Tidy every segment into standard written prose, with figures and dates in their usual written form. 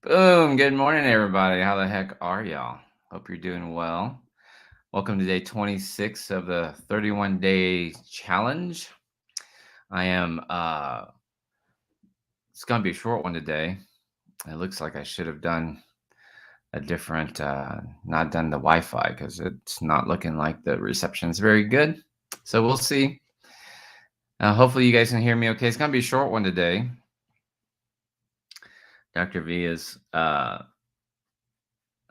Boom. Good morning, everybody. How the heck are y'all? Hope you're doing well. Welcome to day 26 of the 31-day challenge. I am, it's going to be a short one today. It looks like I should have done a different, not done the Wi Fi because it's not looking like the reception is very good. So we'll see. Hopefully, you guys can hear me okay. It's going to be a short one today. Dr. V is, I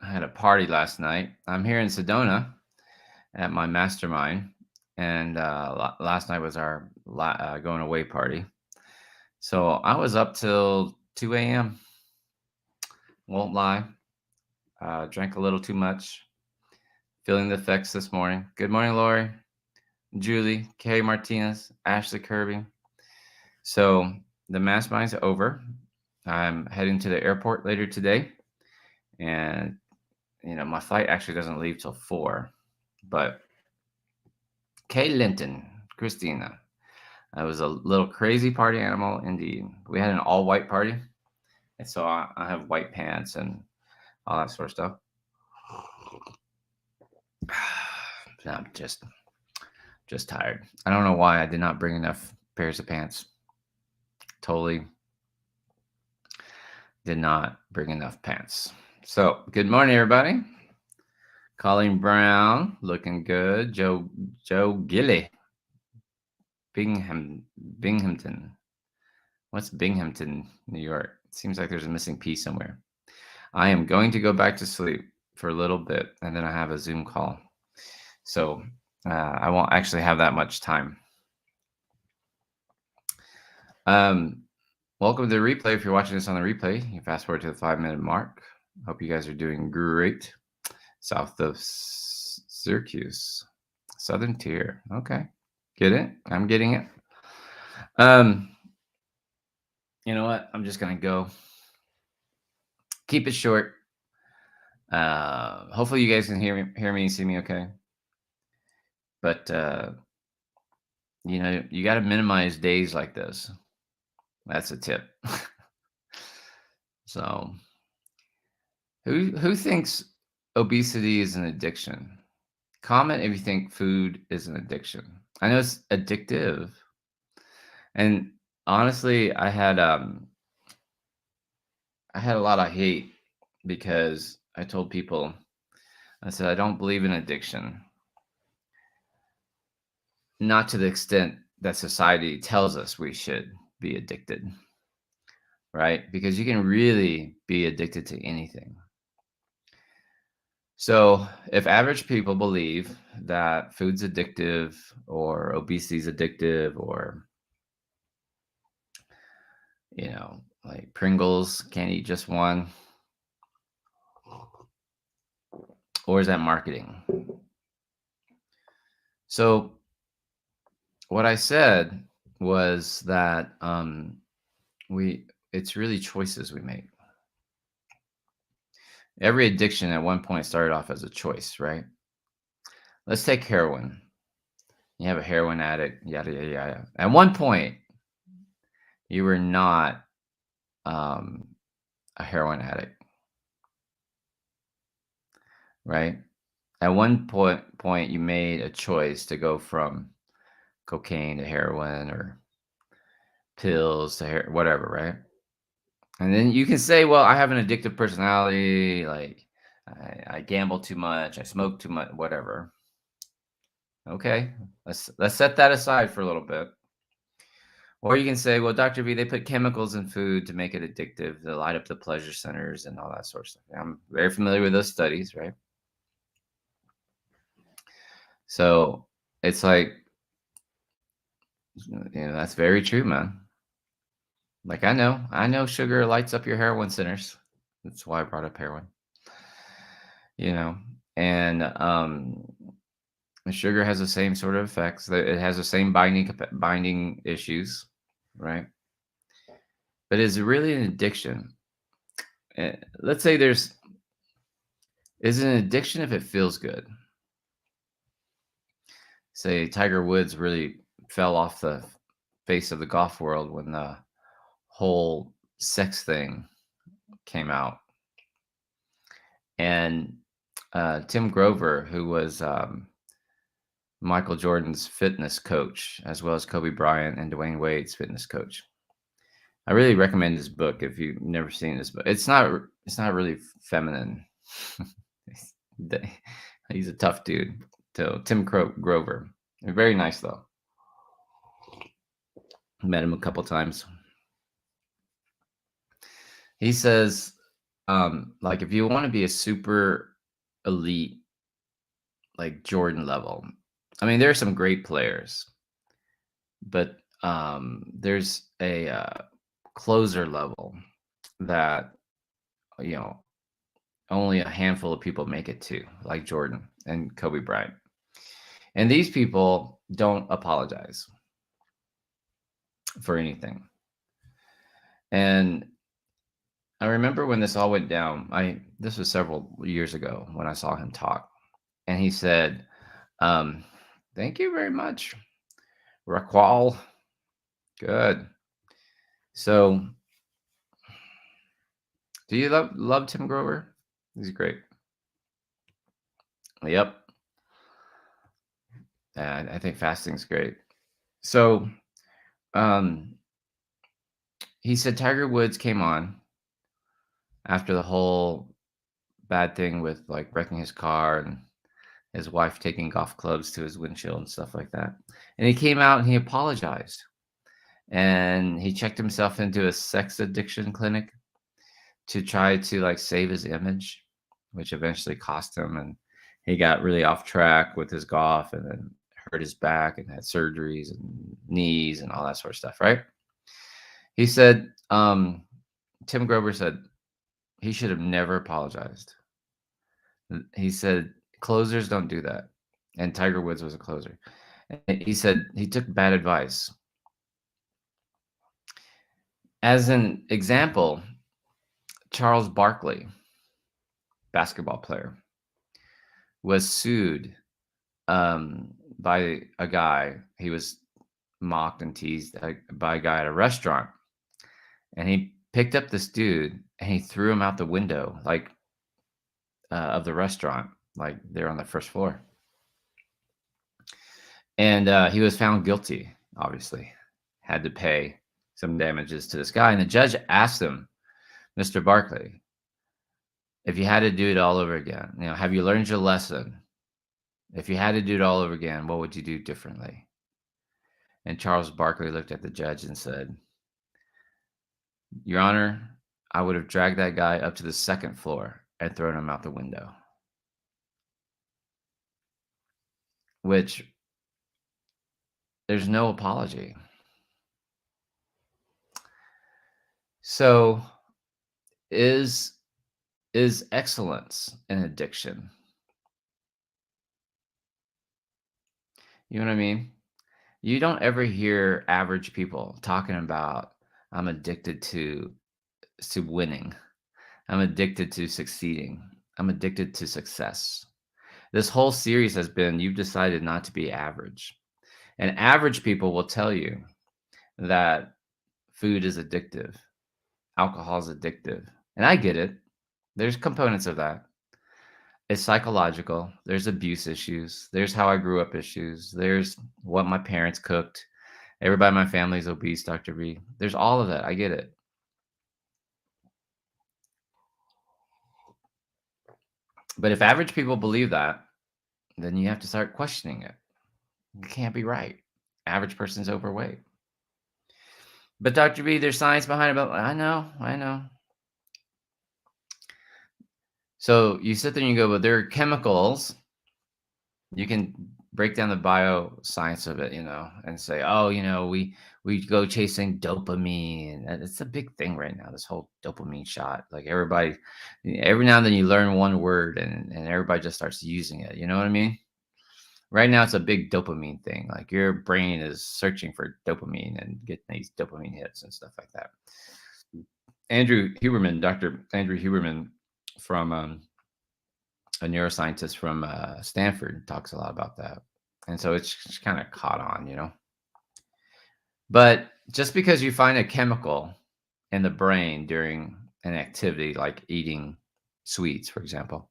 had a party last night. I'm here in Sedona at my mastermind, and last night was our going away party. So I was up till 2 a.m. Won't lie. Drank a little too much. Feeling the effects this morning. Good morning, Lori, Julie, Kay Martinez, Ashley Kirby. So the mastermind's over. I'm heading to the airport later today, and my flight actually doesn't leave till 4. But Kay Linton, Christina, I was a little crazy party animal indeed. We had an all-white party, and so I have white pants and all that sort of stuff. I'm just tired. I don't know why I did not bring enough pairs of pants. Totally did not bring enough pants. So, good morning, everybody. Colleen Brown, looking good. Joe Gilly, Binghamton. What's Binghamton, New York? It seems like there's a missing piece somewhere. I am going to go back to sleep for a little bit, and then I have a Zoom call. So I won't actually have that much time. Welcome to the replay. If you're watching this on the replay, you fast forward to the 5-minute mark. Hope you guys are doing great. South of Syracuse, Southern Tier. Okay, get it? I'm getting it. You know what? I'm just gonna go. Keep it short. Hopefully you guys can hear me and see me okay. But you got to minimize days like this. That's a tip. So, who thinks obesity is an addiction? Comment if you think food is an addiction. I know it's addictive, and honestly, I had a lot of hate because I told people, I said I don't believe in addiction, not to the extent that society tells us we should be addicted. Right? Because you can really be addicted to anything. So, if average people believe that food's addictive or obesity is addictive or, like Pringles, can't eat just one, or is that marketing? So, what I said was that it's really choices we make. Every addiction at one point started off as a choice, right? Let's take heroin. You have a heroin addict, yada, yada, yada. At one point, you were not a heroin addict, right? At one point, you made a choice to go from cocaine to heroin or pills to whatever, right? And then you can say, well, I have an addictive personality, like I gamble too much, I smoke too much, whatever. Okay, let's set that aside for a little bit. Or you can say, well, Dr. V, they put chemicals in food to make it addictive, to light up the pleasure centers and all that sort of stuff. I'm very familiar with those studies, right? So it's like, that's very true, man. Like I know sugar lights up your heroin centers. That's why I brought up heroin. And sugar has the same sort of effects. It has the same binding issues, right? But is it really an addiction? Let's say is it an addiction if it feels good? Say Tiger Woods really fell off the face of the golf world when the whole sex thing came out, And Tim Grover, who was Michael Jordan's fitness coach, as well as Kobe Bryant and Dwayne Wade's fitness coach. I really recommend this book if you've never seen this book. It's not really feminine. He's he's a tough dude. So Grover, very nice though. Met him a couple times. He says, like if you want to be a super elite, like Jordan level, I mean, there are some great players, but there's a closer level that you know only a handful of people make it to, like Jordan and Kobe Bryant. And these people don't apologize for anything. And I remember when this all went down, this was several years ago when I saw him talk. And he said, um, thank you very much, Raquel. Good. So do you love Tim Grover? He's great. Yep. And I think fasting's great. So um he said Tiger Woods came on after the whole bad thing with like wrecking his car and his wife taking golf clubs to his windshield and stuff like that. And he came out and he apologized. And he checked himself into a sex addiction clinic to try to like save his image, which eventually cost him. And he got really off track with his golf and then hurt his back and had surgeries and knees and all that sort of stuff, right? He said, Tim Grover said he should have never apologized. He said closers don't do that. And Tiger Woods was a closer. And he said he took bad advice. As an example, Charles Barkley, basketball player, was sued by a guy. He was mocked and teased by a guy at a restaurant. And he picked up this dude and he threw him out the window, like of the restaurant, like they're on the first floor. And he was found guilty, obviously, had to pay some damages to this guy. And the judge asked him, Mr. Barkley, if you had to do it all over again, have you learned your lesson? If you had to do it all over again, what would you do differently? And Charles Barkley looked at the judge and said, Your Honor, I would have dragged that guy up to the second floor and thrown him out the window. Which there's no apology. So is excellence an addiction? You know what I mean? You don't ever hear average people talking about, I'm addicted to winning. I'm addicted to succeeding. I'm addicted to success. This whole series has been, you've decided not to be average. And average people will tell you that food is addictive. Alcohol is addictive. And I get it. There's components of that. It's psychological. There's abuse issues. There's how I grew up issues. There's what my parents cooked. Everybody in my family is obese, Dr. B. There's all of that. I get it. But if average people believe that, then you have to start questioning it. It can't be right. Average person's overweight. But Dr. B, there's science behind it. I know. So you sit there and you go, well, there are chemicals. You can break down the bioscience of it, and say, oh, we go chasing dopamine. And it's a big thing right now, this whole dopamine shot. Like every now and then you learn one word and everybody just starts using it. You know what I mean? Right now it's a big dopamine thing. Like your brain is searching for dopamine and getting these dopamine hits and stuff like that. Dr. Andrew Huberman from a neuroscientist from Stanford talks a lot about that. And so it's kind of caught on. But just because you find a chemical in the brain during an activity like eating sweets, for example,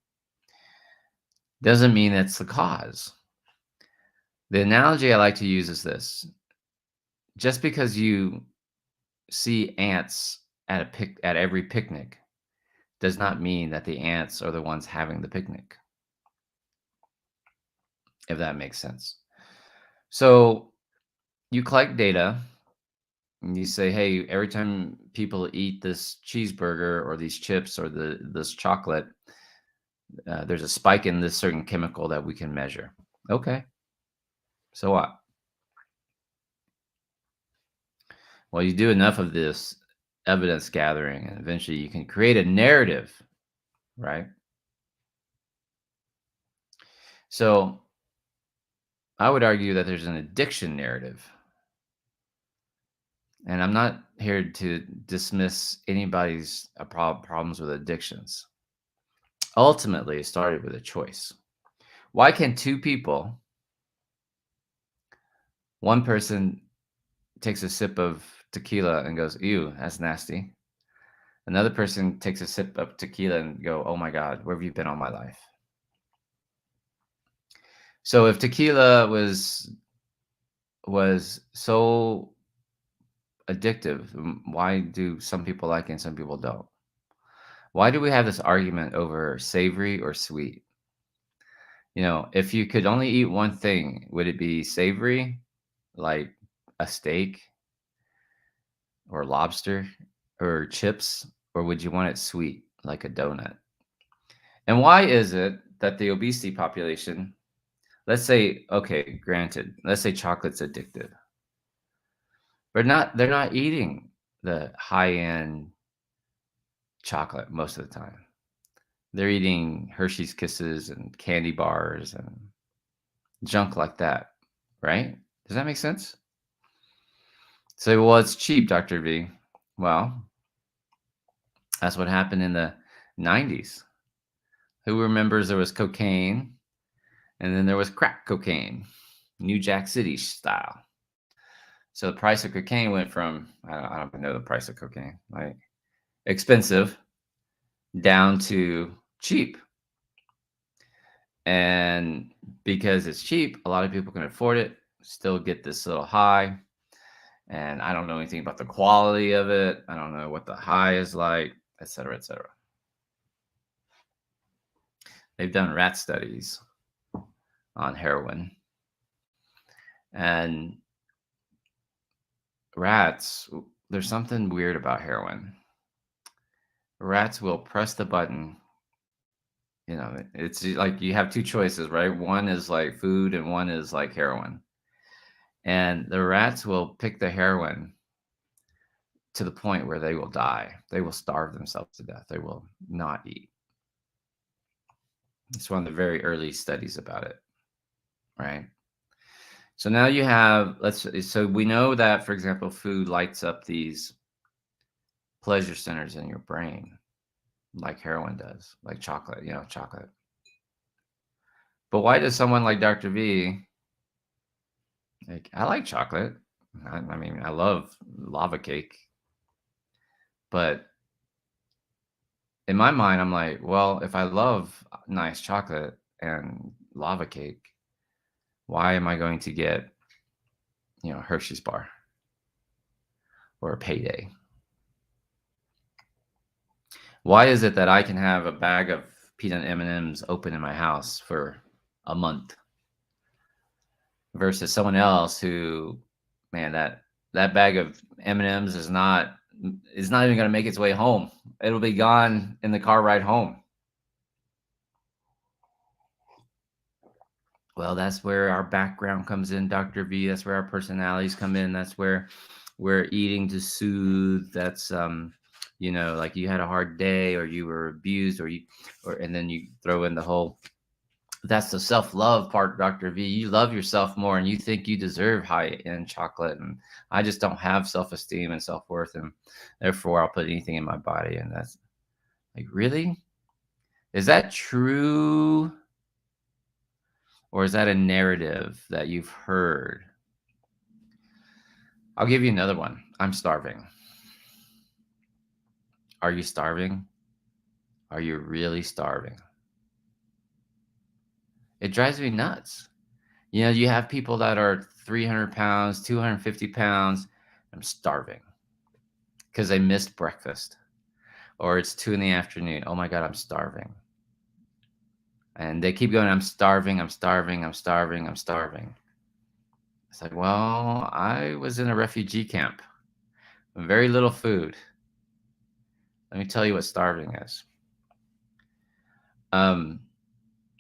Doesn't mean it's the cause. The analogy I like to use is this: just because you see ants at every picnic does not mean that the ants are the ones having the picnic, if that makes sense. So you collect data and you say, hey, every time people eat this cheeseburger or these chips or this chocolate, there's a spike in this certain chemical that we can measure. Okay, so what? Well, you do enough of this evidence gathering, and eventually you can create a narrative, right? So I would argue that there's an addiction narrative. And I'm not here to dismiss anybody's problems with addictions. Ultimately, it started with a choice. Why can two people, one person takes a sip of tequila and goes, ew, that's nasty. Another person takes a sip of tequila and go, oh my God, where have you been all my life? So if tequila was so addictive, why do some people like it and some people don't? Why do we have this argument over savory or sweet? If you could only eat one thing, would it be savory, like a steak or lobster or chips, or would you want it sweet, like a donut? And why is it that the obesity population, let's say, okay, granted, let's say chocolate's addictive, but they're not eating the high-end chocolate most of the time. They're eating Hershey's Kisses and candy bars and junk like that, right? Does that make sense? Say, well, it's cheap, Dr. V. Well, that's what happened in the 90s. Who remembers there was cocaine and then there was crack cocaine, New Jack City style. So the price of cocaine went from, I don't even know the price of cocaine, like expensive down to cheap. And because it's cheap, a lot of people can afford it, still get this little high. And I don't know anything about the quality of it. I don't know what the high is like, et cetera, et cetera. They've done rat studies on heroin, and rats, there's something weird about heroin. Rats will press the button. It's like you have two choices, right? One is like food and one is like heroin. And the rats will pick the heroin to the point where they will die. They will starve themselves to death. They will not eat. It's one of the very early studies about it, right? So now you have, so we know that, for example, food lights up these pleasure centers in your brain, like heroin does, like chocolate, chocolate. But why does someone like Dr. V, like, I like chocolate. I mean, I love lava cake. But in my mind, I'm like, well, if I love nice chocolate and lava cake, why am I going to get, Hershey's bar or a Payday? Why is it that I can have a bag of peanut M&Ms open in my house for a month versus someone else who, man, that bag of M&Ms is not even going to make its way home. It'll be gone in the car ride home. Well, that's where our background comes in, Dr. V. That's where our personalities come in. That's where we're eating to soothe. That's like you had a hard day or you were abused and then you throw in the whole, that's the self-love part, Dr. V. You love yourself more and you think you deserve high-end chocolate. And I just don't have self-esteem and self-worth. And therefore I'll put anything in my body. And that's like, really? Is that true? Or is that a narrative that you've heard? I'll give you another one. I'm starving. Are you starving? Are you really starving? It drives me nuts. You have people that are 300 pounds, 250 pounds. I'm starving because they missed breakfast, or it's 2 in the afternoon. Oh my God, I'm starving. And they keep going, I'm starving, I'm starving, I'm starving, I'm starving. It's like, well, I was in a refugee camp, very little food. Let me tell you what starving is. Um,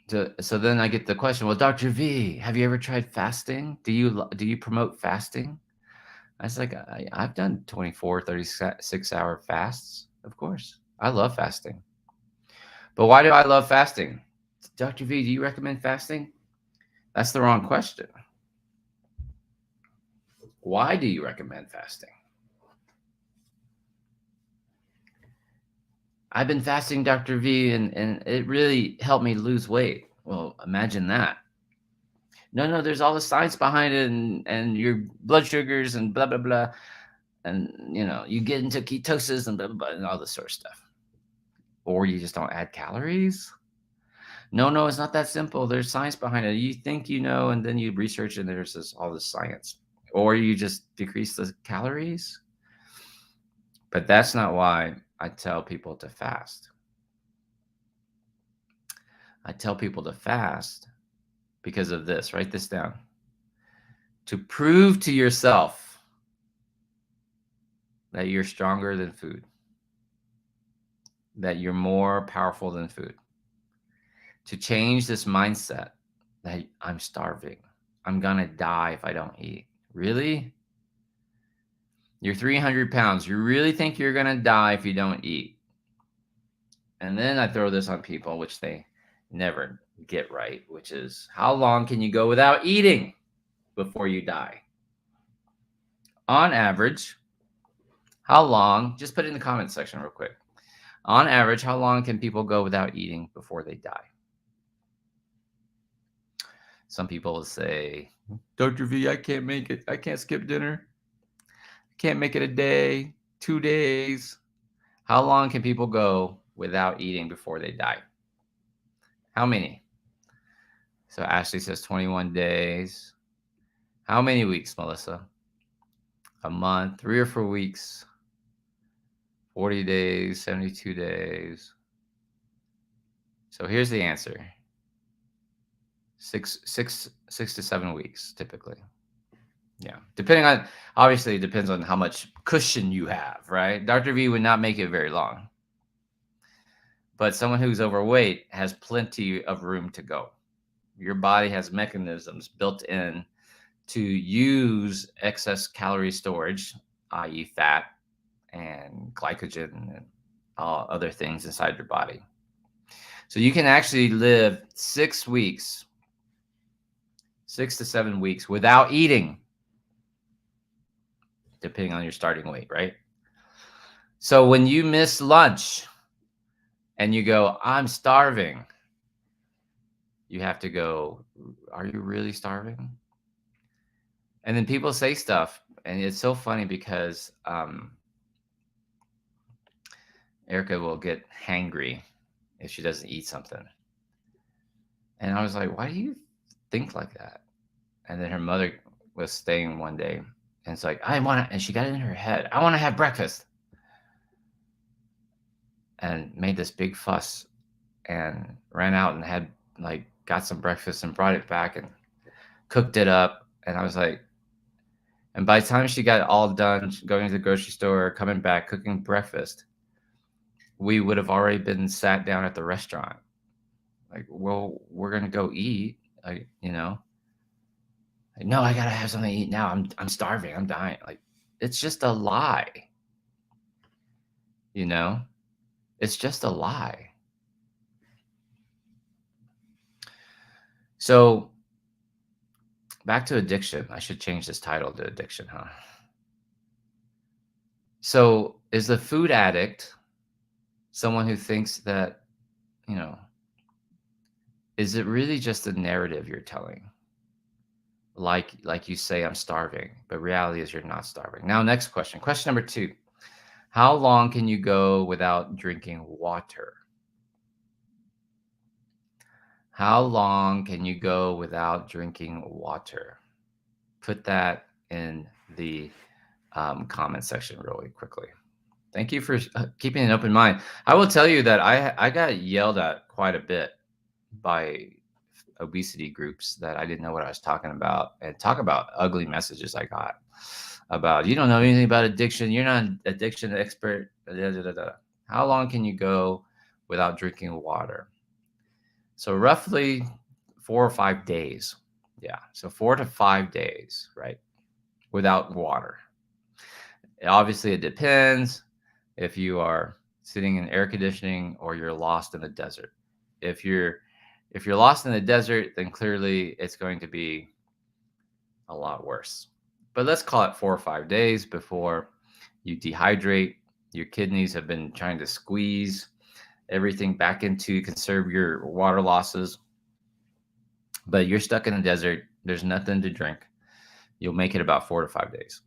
so then I get the question, well, Dr. V, have you ever tried fasting? Do you promote fasting? I was like, I've done 24, 36-hour fasts. Of course. I love fasting. But why do I love fasting? Dr. V, do you recommend fasting? That's the wrong question. Why do you recommend fasting? I've been fasting, Dr. V, and it really helped me lose weight. Well, imagine that. No, no, there's all the science behind it, and your blood sugars and blah blah blah, and you get into ketosis and blah blah blah and all this sort of stuff. Or you just don't add calories. No, no, it's not that simple. There's science behind it. You think you know, and then you research, and there's all this science. Or you just decrease the calories. But that's not why I tell people to fast. I tell people to fast because of this. Write this down. To prove to yourself that you're stronger than food, that you're more powerful than food. To change this mindset that I'm starving. I'm going to die if I don't eat. Really? You're 300 pounds. You really think you're going to die if you don't eat? And then I throw this on people, which they never get right, which is how long can you go without eating before you die? On average, how long, just put it in the comment section real quick. On average, how long can people go without eating before they die? Some people will say, Dr. V, I can't make it. I can't skip dinner. I can't make it a day, 2 days. How long can people go without eating before they die? How many? So Ashley says 21 days. How many weeks, Melissa? A month, 3 or 4 weeks, 40 days, 72 days. So here's the answer. 6 to 7 weeks, typically. Yeah. Obviously, it depends on how much cushion you have, right? Dr. V would not make it very long. But someone who's overweight has plenty of room to go. Your body has mechanisms built in to use excess calorie storage, i.e., fat and glycogen and all other things inside your body. So you can actually live 6 weeks, 6 to 7 weeks without eating, depending on your starting weight, right? So when you miss lunch and you go, I'm starving, you have to go, are you really starving? And then people say stuff, and it's so funny because Erica will get hangry if she doesn't eat something. And I was like, why do you think like that? And then her mother was staying one day, and it's like, and she got it in her head, I want to have breakfast. And made this big fuss and ran out and got some breakfast and brought it back and cooked it up. And I was like, and by the time she got all done going to the grocery store, coming back, cooking breakfast, we would have already been sat down at the restaurant. Like, well, we're going to go eat, no, I got to have something to eat now. I'm starving. I'm dying. Like, it's just a lie. It's just a lie. So back to addiction. I should change this title to addiction, huh? So is the food addict someone who thinks that, is it really just a narrative you're telling? Like you say, I'm starving, but reality is you're not starving. Now, next question. Question number 2. How long can you go without drinking water? How long can you go without drinking water? Put that in the comment section really quickly. Thank you for keeping an open mind. I will tell you that I got yelled at quite a bit by obesity groups that I didn't know what I was talking about, and talk about ugly messages I got about, you don't know anything about addiction. You're not an addiction expert. Da, da, da, da. How long can you go without drinking water? So roughly 4 or 5 days. Yeah. So 4 to 5 days, right? Without water. Obviously, it depends if you are sitting in air conditioning or you're lost in the desert. If you're lost in the desert, then clearly it's going to be a lot worse. But let's call it 4 or 5 days before you dehydrate. Your kidneys have been trying to squeeze everything back into conserve your water losses, but you're stuck in the desert. There's nothing to drink. You'll make it about 4 to 5 days.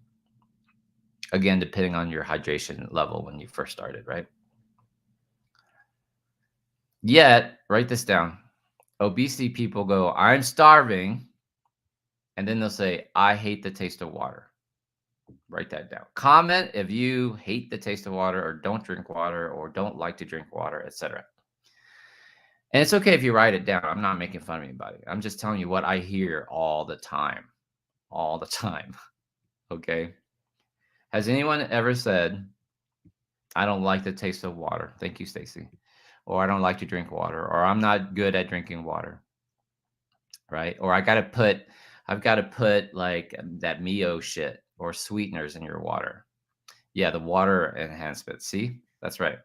Again, depending on your hydration level when you first started, right? Yet, write this down. Obesity people go, I'm starving. And then they'll say, I hate the taste of water. Write that down. Comment if you hate the taste of water or don't drink water or don't like to drink water, etc. And it's okay if you write it down. I'm not making fun of anybody. I'm just telling you what I hear all the time. All the time. Okay. Has anyone ever said, I don't like the taste of water? Thank you, Stacy. Or I don't like to drink water, or I'm not good at drinking water, right? Or I've got to put like that Mio shit or sweeteners in your water. Yeah, the water enhancement. See, that's right.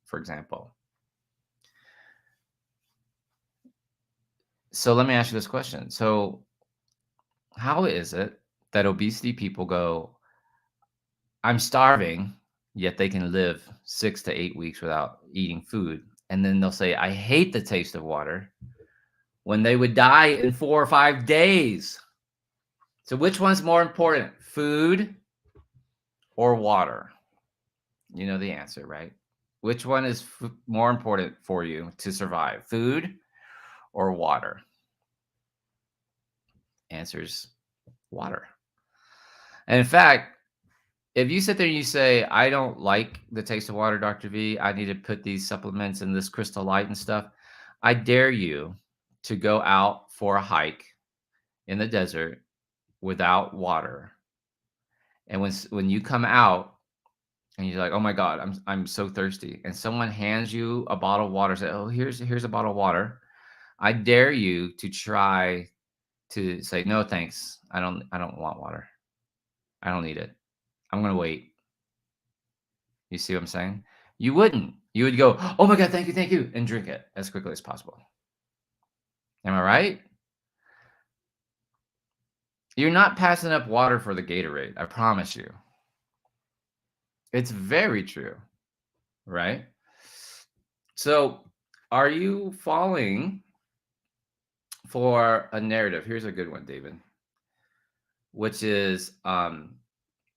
For example. So let me ask you this question. So, how is it that obesity people go, I'm starving, yet they can live 6 to 8 weeks without eating food? And then they'll say, I hate the taste of water when they would die in 4 or 5 days. So, which one's more important, food or water? You know the answer, right? Which one is more important for you to survive, food or water? Answers water. And in fact, if you sit there and you say, I don't like the taste of water, Dr. V, I need to put these supplements in this crystal light and stuff, I dare you to go out for a hike in the desert without water. And when you come out and you're like, oh my God, I'm so thirsty, and someone hands you a bottle of water, say, oh, here's a bottle of water. I dare you to try to say, no, thanks. I don't want water. I don't need it. I'm gonna wait. You see what I'm saying? You wouldn't. You would go, "Oh my god, thank you," and drink it as quickly as possible. Am I right? You're not passing up water for the Gatorade, I promise you. It's very true, right? So, are you falling for a narrative? Here's a good one, David, which is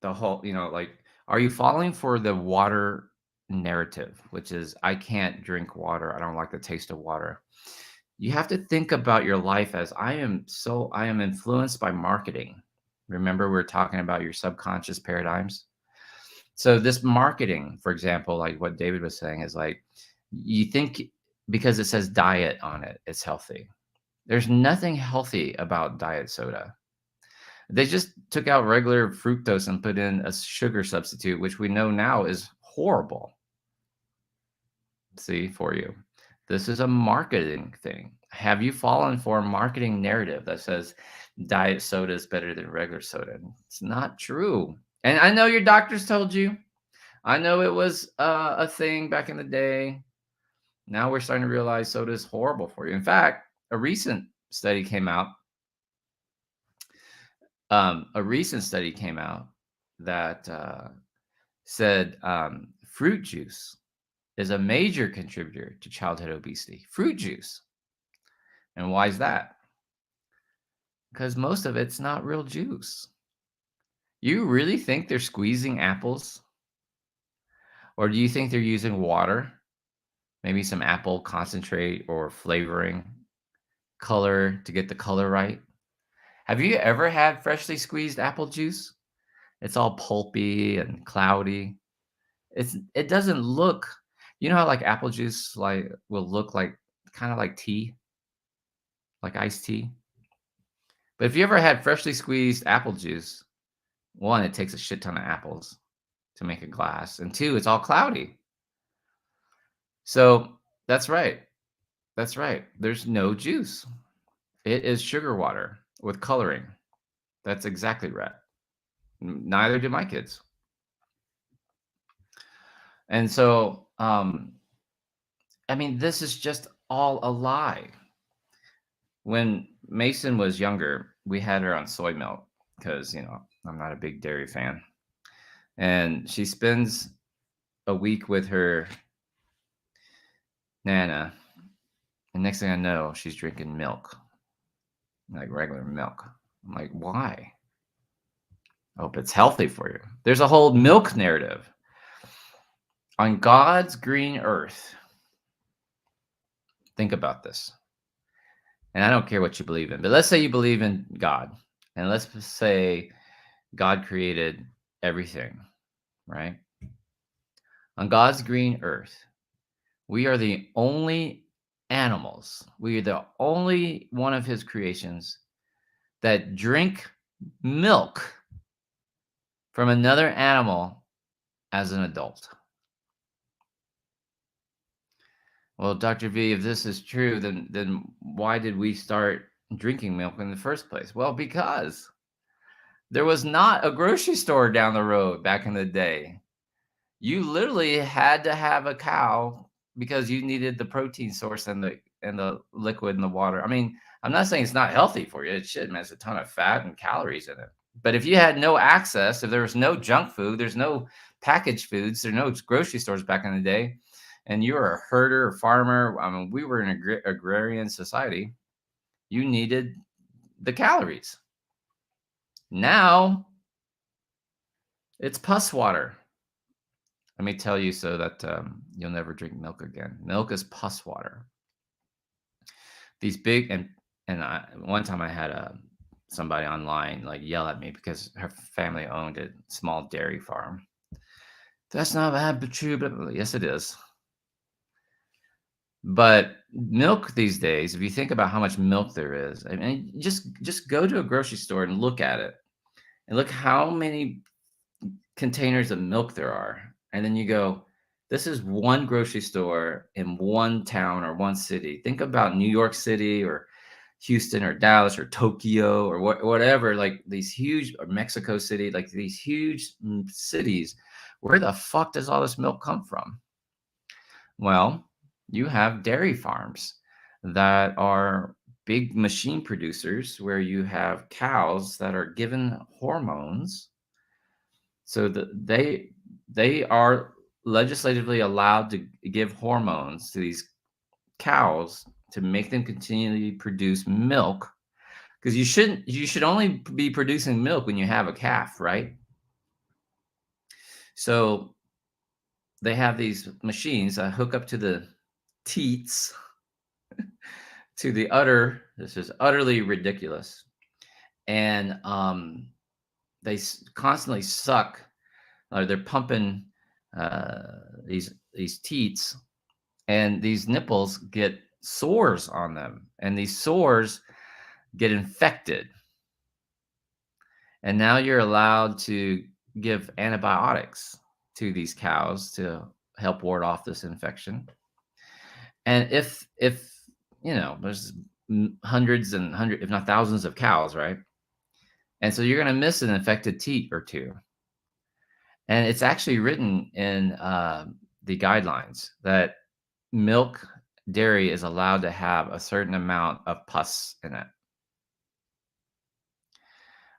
the whole, like, are you falling for the water narrative, which is I can't drink water, I don't like the taste of water? You have to think about your life as I am influenced by marketing. Remember, we're talking about your subconscious paradigms. So this marketing, for example, like what David was saying, is like you think because it says diet on it, it's healthy. There's nothing healthy about diet soda. They just took out regular fructose and put in a sugar substitute, which we know now is horrible. See, for you. This is a marketing thing. Have you fallen for a marketing narrative that says diet soda is better than regular soda? It's not true. And I know your doctors told you. I know it was a thing back in the day. Now we're starting to realize soda is horrible for you. In fact, a recent study came out. That said fruit juice is a major contributor to childhood obesity. Fruit juice. And why is that? Because most of it's not real juice. You really think they're squeezing apples? Or do you think they're using water? Maybe some apple concentrate or flavoring? color to get the color right. Have you ever had freshly squeezed apple juice? It's all pulpy and cloudy. It doesn't look, you know how like apple juice like will look like kind of like tea, like iced tea? But if you ever had freshly squeezed apple juice, one, it takes a shit ton of apples to make a glass, and two, it's all cloudy. So that's right. That's right. There's no juice. It is sugar water with coloring. That's exactly right. Neither do my kids. And so, I mean, this is just all a lie. When Mason was younger, we had her on soy milk because, I'm not a big dairy fan. And she spends a week with her Nana. And next thing I know, she's drinking milk, like regular milk. I'm like, why? I hope it's healthy for you. There's a whole milk narrative on God's green earth. Think about this. And I don't care what you believe in, but let's say you believe in God. And let's say God created everything, right? On God's green earth, we are the only animals, we are the only one of his creations that drink milk from another animal as an adult. Well, Dr. V, if this is true, then why did we start drinking milk in the first place? Well, because there was not a grocery store down the road back in the day. You literally had to have a cow because you needed the protein source and the liquid in the water. I mean, I'm not saying it's not healthy for you. It should, man. It's a ton of fat and calories in it. But if you had no access, if there was no junk food, there's no packaged foods, there's no grocery stores back in the day, and you were a herder or farmer, I mean, we were an agrarian society, you needed the calories. Now, it's pus water. Let me tell you so that you'll never drink milk again. Milk is pus water. These big one time I had somebody online like yell at me because her family owned a small dairy farm. That's not bad, but true. But yes, it is. But milk these days, if you think about how much milk there is, I mean, just go to a grocery store and look at it, and look how many containers of milk there are, and then you go, this is one grocery store in one town or one city. Think about New York City or Houston or Dallas or Tokyo or whatever, like these huge, or Mexico City, like these huge cities. Where the fuck does all this milk come from? Well, you have dairy farms that are big machine producers where you have cows that are given hormones so that they are legislatively allowed to give hormones to these cows to make them continually produce milk, because you should only be producing milk when you have a calf, right? So they have these machines that hook up to the teats to the udder. This is utterly ridiculous. And they constantly suck, they're pumping these teats, and these nipples get sores on them, and these sores get infected. And now you're allowed to give antibiotics to these cows to help ward off this infection. And if there's hundreds and hundreds, if not thousands of cows, right? And so you're going to miss an infected teat or two. And it's actually written in the guidelines that milk dairy is allowed to have a certain amount of pus in it,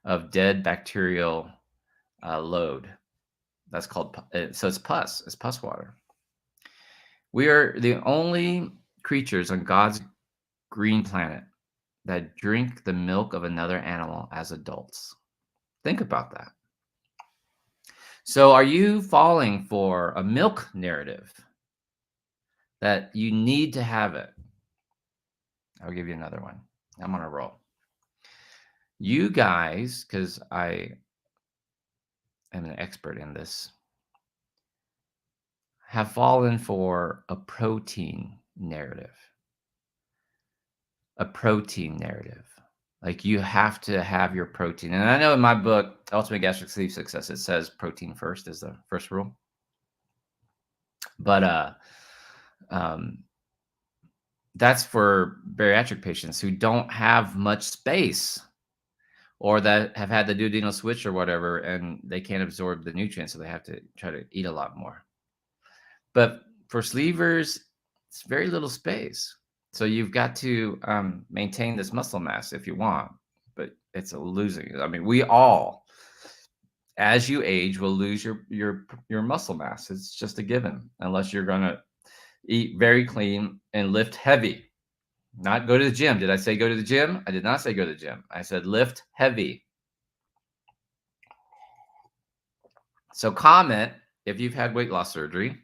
of dead bacterial load. That's called, so it's pus water. We are the only creatures on God's green planet that drink the milk of another animal as adults. Think about that. So are you falling for a milk narrative that you need to have it? I'll give you another one. I'm on a roll. You guys, because I am an expert in this, have fallen for a protein narrative. A protein narrative. Like you have to have your protein. And I know in my book, Ultimate Gastric Sleep Success, it says protein first is the first rule. But um, that's for bariatric patients who don't have much space or that have had the duodenal switch or whatever, and they can't absorb the nutrients, so they have to try to eat a lot more. But for sleevers, it's very little space. So you've got to maintain this muscle mass if you want, but it's a losing. I mean, we all, as you age, will lose your muscle mass. It's just a given, unless you're going to eat very clean and lift heavy. Not go to the gym. Did I say go to the gym? I did not say go to the gym. I said lift heavy. So comment if you've had weight loss surgery.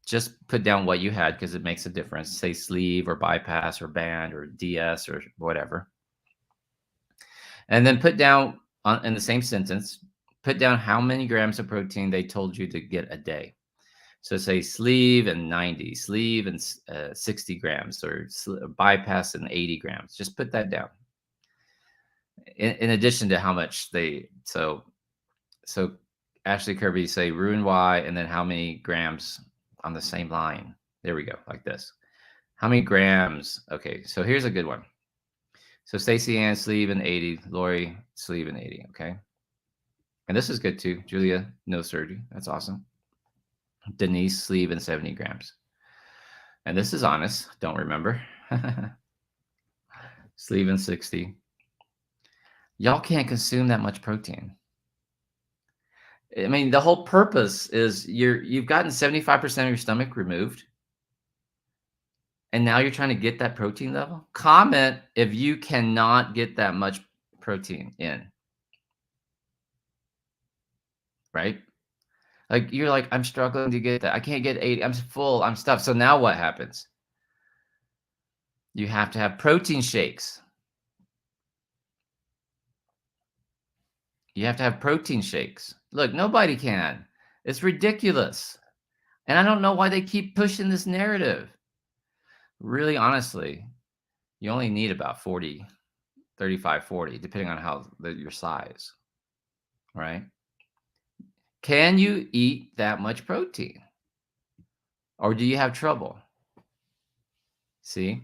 Just put down what you had because it makes a difference. Say sleeve or bypass or band or DS or whatever. And then put down in the same sentence, put down how many grams of protein they told you to get a day. So say sleeve and 90, sleeve and 60 grams, or bypass and 80 grams. Just put that down. In addition to how much they, so Ashley Kirby say Roux-en-Y and then how many grams on the same line. There we go, like this. How many grams? Okay, so here's a good one. So Stacey Ann, sleeve and 80. Lori, sleeve and 80, okay? And this is good too. Julia, no surgery. That's awesome. Denise, sleeve and 70 grams. And this is honest. Don't remember. Sleeve and 60. Y'all can't consume that much protein. I mean, the whole purpose is you've gotten 75% of your stomach removed. And now you're trying to get that protein level? Comment if you cannot get that much protein in. Right? Like you're like, I'm struggling to get that. I can't get 80. I'm full. I'm stuffed. So now what happens? You have to have protein shakes. You have to have protein shakes. Look, nobody can. It's ridiculous. And I don't know why they keep pushing this narrative. Really, honestly, you only need about 40, 35, 40, depending on how your size, right? Can you eat that much protein? Or do you have trouble? See?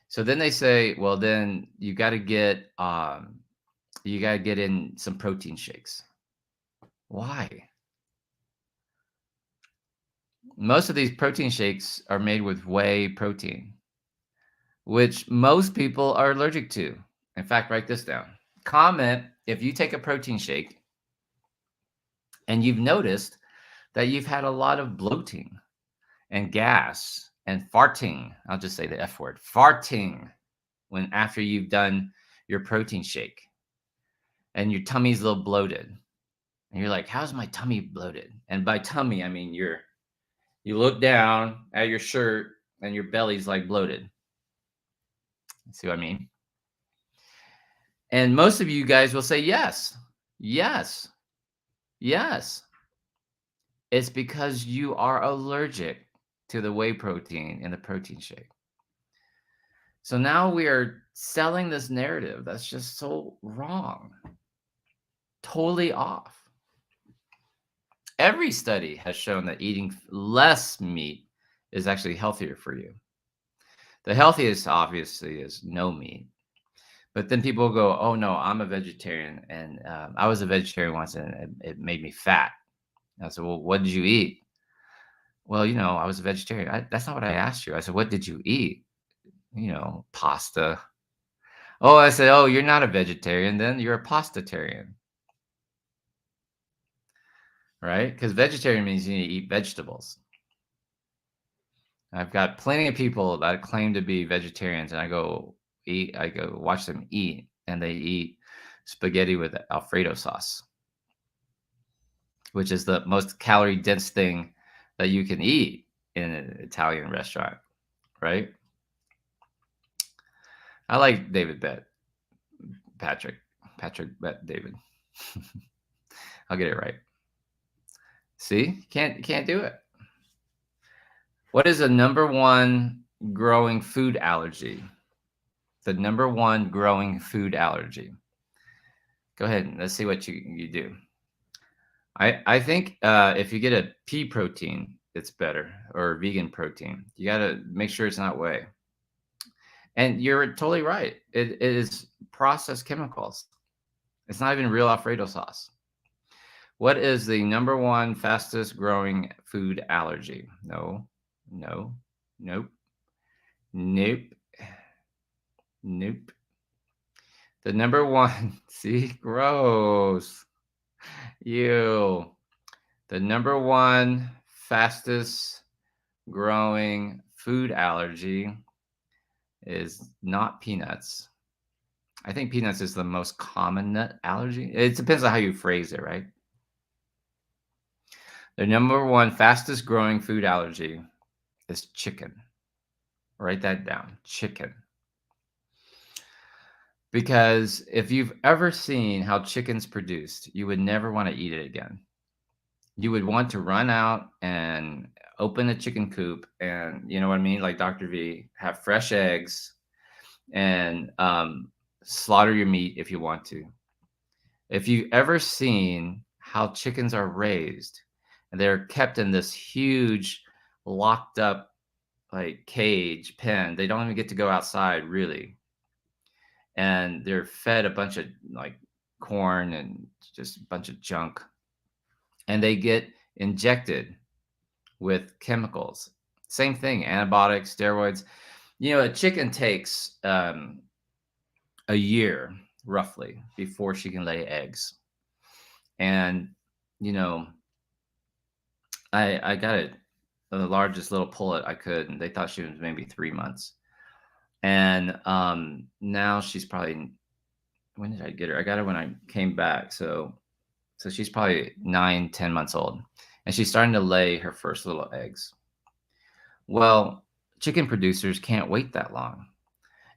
So then they say, well, then you got to get in some protein shakes. Why? Most of these protein shakes are made with whey protein, which most people are allergic to. In fact, write this down. Comment if you take a protein shake and you've noticed that you've had a lot of bloating and gas and farting. I'll just say the F word, farting, when after you've done your protein shake and your tummy's a little bloated. And you're like, how's my tummy bloated? And by tummy, I mean you look down at your shirt and your belly's like bloated. See what I mean? And most of you guys will say yes, yes, yes. It's because you are allergic to the whey protein in the protein shake. So now we are selling this narrative that's just so wrong, totally off. Every study has shown that eating less meat is actually healthier for you. The healthiest, obviously, is no meat. But then people go, oh, no, I'm a vegetarian. And I was a vegetarian once, and it made me fat. And I said, well, what did you eat? Well, I was a vegetarian. That's not what I asked you. I said, what did you eat? Pasta. Oh, I said, oh, you're not a vegetarian then. You're a pastatarian. Right? Because vegetarian means you need to eat vegetables. I've got plenty of people that claim to be vegetarians, and I go watch them eat, and they eat spaghetti with Alfredo sauce, which is the most calorie dense thing that you can eat in an Italian restaurant, right? I like David Bet. Patrick. Patrick Bet David. I'll get it right. See? Can't do it. What is the number one growing food allergy? The number one growing food allergy. Go ahead and let's see what you do. I think if you get a pea protein, it's better, or vegan protein. You got to make sure it's not whey. And you're totally right. It is processed chemicals. It's not even real Alfredo sauce. What is the number one fastest growing food allergy? No, no, nope, nope, nope. The number one, see, gross. You. The number one fastest growing food allergy is not peanuts. I think peanuts is the most common nut allergy. It depends on how you phrase it, right? The number one fastest growing food allergy is chicken. Write that down, chicken. Because if you've ever seen how chicken's produced, you would never want to eat it again. You would want to run out and open a chicken coop and, you know what I mean? Like Dr. V, have fresh eggs and slaughter your meat if you want to. If you've ever seen how chickens are raised, and they're kept in this huge, locked up, like cage pen, they don't even get to go outside really. And they're fed a bunch of like corn and just a bunch of junk. And they get injected with chemicals. Same thing, antibiotics, steroids. You know, a chicken takes a year roughly before she can lay eggs. And, you know, I got it the largest little pullet I could, and they thought she was maybe 3 months. And now she's probably, when did I get her? I got her when I came back. So she's probably 9, 10 months old. And she's starting to lay her first little eggs. Well, chicken producers can't wait that long.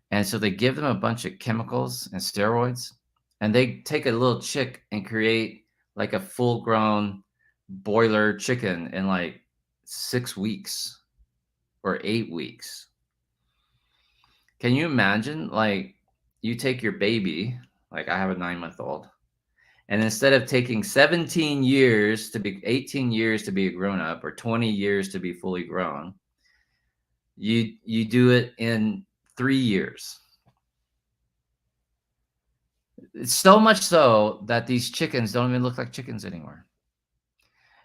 And so they give them a bunch of chemicals and steroids, and they take a little chick and create like a full grown boiler chicken in like 6 weeks or 8 weeks. Can you imagine? Like, you take your baby, like I have a 9-month-old, and instead of taking 17 years to be 18 years to be a grown up or 20 years to be fully grown, you do it in 3 years. It's so much so that these chickens don't even look like chickens anymore.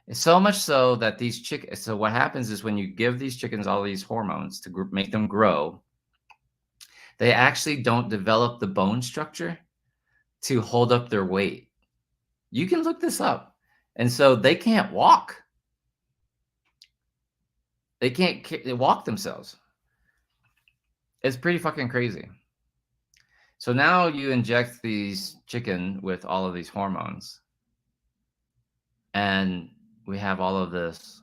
It's so much so that these chickens. So what happens is when you give these chickens all these hormones to make them grow, they actually don't develop the bone structure to hold up their weight. You can look this up. And so they can't walk. They can't walk themselves. It's pretty fucking crazy. So now you inject these chicken with all of these hormones, and we have all of this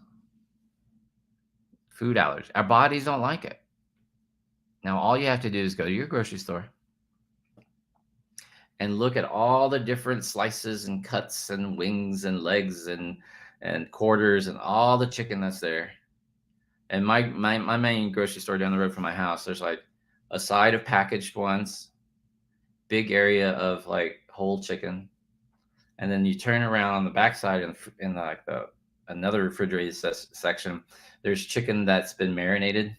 food allergy. Our bodies don't like it. Now, all you have to do is go to your grocery store and look at all the different slices and cuts and wings and legs and quarters and all the chicken that's there. And my main grocery store down the road from my house, there's like a side of packaged ones, big area of like whole chicken, and then you turn around on the backside in like the another refrigerated section. There's chicken that's been marinated,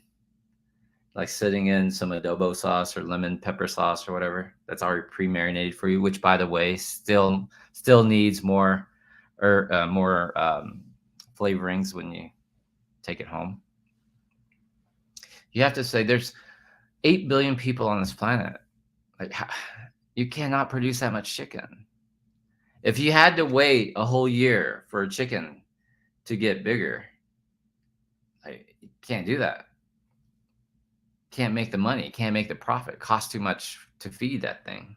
like sitting in some adobo sauce or lemon pepper sauce or whatever that's already pre-marinated for you, which by the way still needs more or more flavorings when you take it home. You have to say there's 8 billion people on this planet. Like, you cannot produce that much chicken. If you had to wait a whole year for a chicken to get bigger, you can't do that. Can't make the money, can't make the profit, costs too much to feed that thing.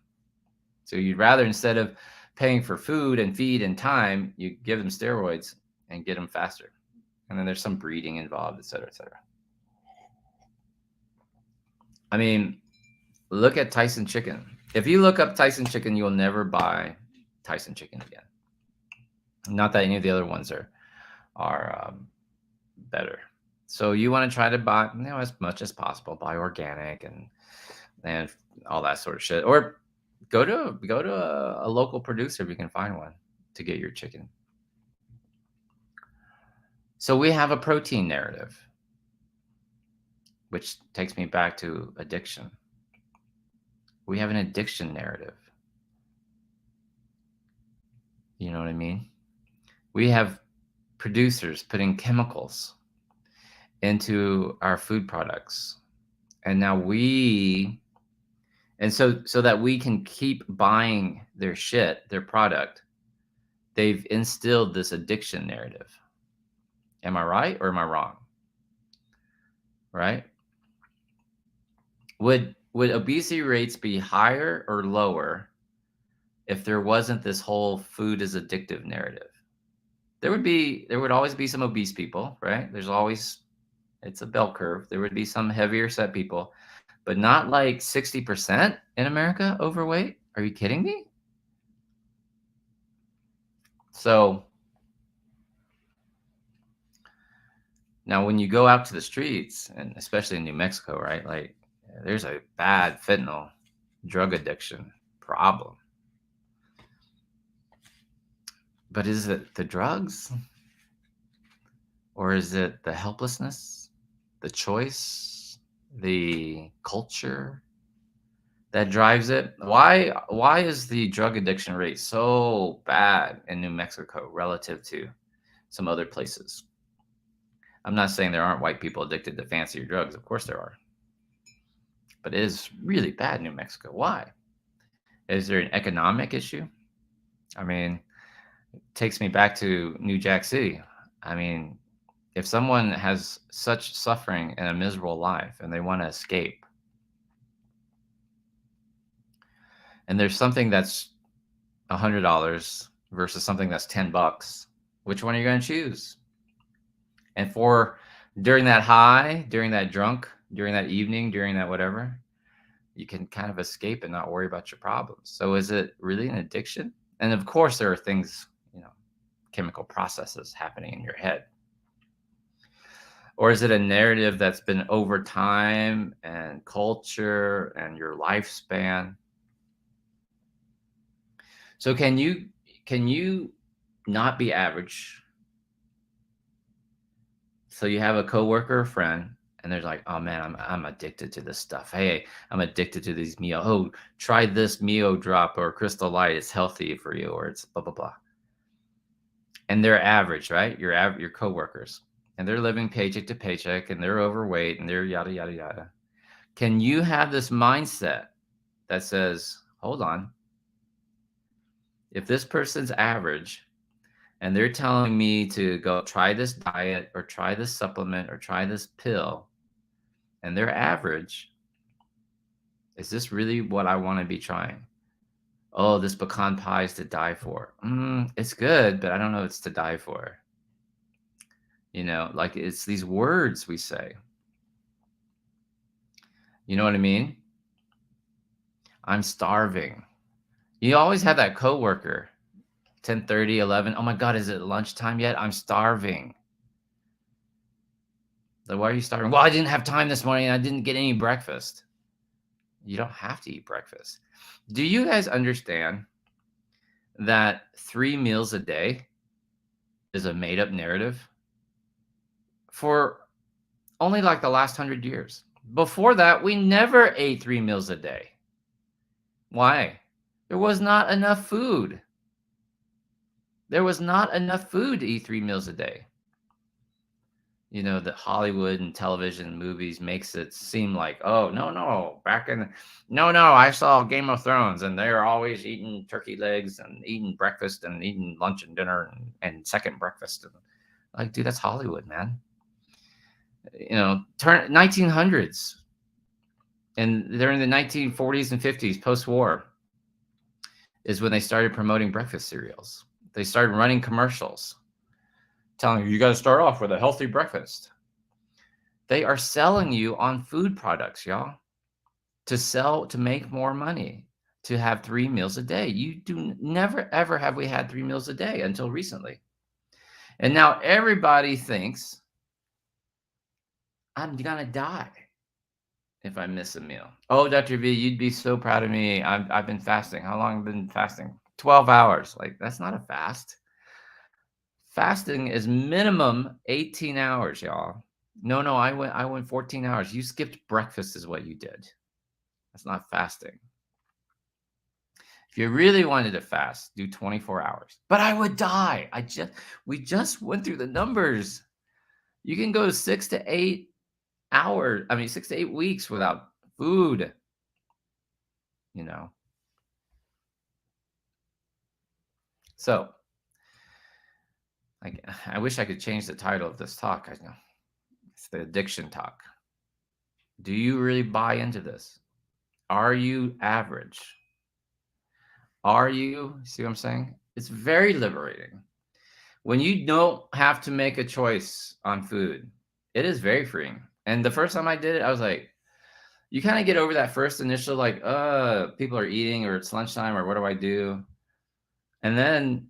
So you'd rather, instead of paying for food and feed and time, you give them steroids and get them faster. And then there's some breeding involved, et cetera, et cetera. I mean, Look at Tyson chicken. If you look up Tyson chicken, you'll never buy Tyson chicken again. Not that any of the other ones are better. So you want to try to buy, as much as possible, buy organic and all that sort of shit, or go to a local producer if you can find one to get your chicken. So we have a protein narrative, which takes me back to addiction. We have an addiction narrative. You know what I mean? We have producers putting chemicals into our food products. And now so that we can keep buying their shit, their product, they've instilled this addiction narrative. Am I right or am I wrong? Right? Would obesity rates be higher or lower if there wasn't this whole food is addictive narrative? There would always be some obese people, right? It's a bell curve. There would be some heavier set people, but not like 60% in America overweight. Are you kidding me? So now when you go out to the streets, and especially in New Mexico, right? Like there's a bad fentanyl drug addiction problem. But is it the drugs? Or is it the helplessness, the choice, the culture that drives it? Why is the drug addiction rate so bad in New Mexico relative to some other places? I'm not saying there aren't white people addicted to fancier drugs. Of course there are. But it is really bad in New Mexico. Why? Is there an economic issue? I mean, it takes me back to New Jack City. I mean, if someone has such suffering and a miserable life and they want to escape, and there's something that's $100 versus something that's $10, which one are you going to choose? And during that high, during that drunk, during that evening, during that whatever, you can kind of escape and not worry about your problems. So is it really an addiction? And of course there are things, chemical processes happening in your head. Or is it a narrative that's been over time and culture and your lifespan? So can you not be average? So you have a coworker or friend and they're like, "Oh man, I'm addicted to this stuff. Hey, I'm addicted to these Mio. Oh, try this Mio drop or Crystal Light. It's healthy for you, or it's blah blah blah." And they're average, right? Your coworkers. And they're living paycheck to paycheck and they're overweight and they're yada yada yada. Can you have this mindset that says, "Hold on. If this person's average and they're telling me to go try this diet or try this supplement or try this pill and they're average, is this really what I want to be trying? Oh, this pecan pie is to die for. It's good, but I don't know it's to die for." Like it's these words we say. You know what I mean? I'm starving. You always have that coworker, 10:30, 11. Oh my God, is it lunchtime yet? I'm starving. Like, why are you starving? Well, I didn't have time this morning. I didn't get any breakfast. You don't have to eat breakfast. Do you guys understand that 3 meals a day is a made up narrative? For only like the last 100 years. Before that, we never ate 3 meals a day. Why? There was not enough food. There was not enough food to eat 3 meals a day. That Hollywood and television movies makes it seem like, oh, no, I saw Game of Thrones and they're always eating turkey legs and eating breakfast and eating lunch and dinner and second breakfast. Like, dude, that's Hollywood, man. Turn 1900s. And during the 1940s and 50s, post-war, is when they started promoting breakfast cereals. They started running commercials telling you got to start off with a healthy breakfast. They are selling you on food products, y'all. to make more money, to have 3 meals a day. You do never ever have we had 3 meals a day until recently. And now everybody thinks I'm gonna die if I miss a meal. Oh, Dr. V, you'd be so proud of me. I've been fasting. How long have I been fasting? 12 hours. Like, that's not a fast. Fasting is minimum 18 hours, y'all. No, I went 14 hours. You skipped breakfast is what you did. That's not fasting. If you really wanted to fast, do 24 hours. But I would die. We just went through the numbers. You can go 6 to 8 hours, I mean 6 to 8 weeks without food, you know. So, I wish I could change the title of this talk. I know. It's the addiction talk. Do you really buy into this? Are you average? Are you, see what I'm saying? It's very liberating. When you don't have to make a choice on food, it is very freeing. And the first time I did it, I was like, you kind of get over that first initial, like, people are eating or it's lunchtime or what do I do? And then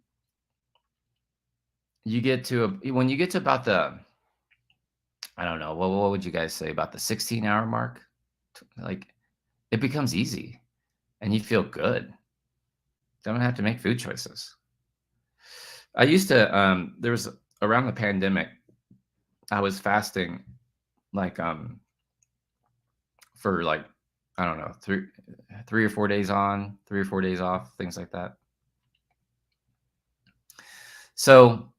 you get to when you get to about the, I don't know, what would you guys say about the 16-hour mark? Like, it becomes easy and you feel good. Don't have to make food choices. I used to, there was around the pandemic, I was fasting like, for like, I don't know, 3 or 4 days on, 3 or 4 days off, things like that. So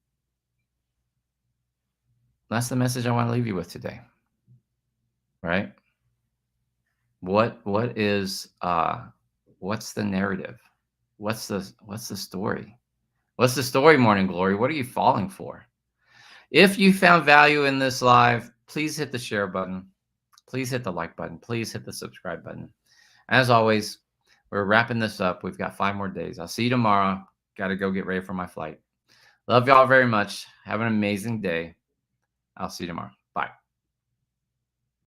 that's the message I want to leave you with today, right? What is what's the narrative? What's the story? What's the story, Morning Glory? What are you falling for? If you found value in this live, please hit the share button. Please hit the like button. Please hit the subscribe button. As always, we're wrapping this up. We've got 5 more days. I'll see you tomorrow. Got to go get ready for my flight. Love y'all very much. Have an amazing day. I'll see you tomorrow.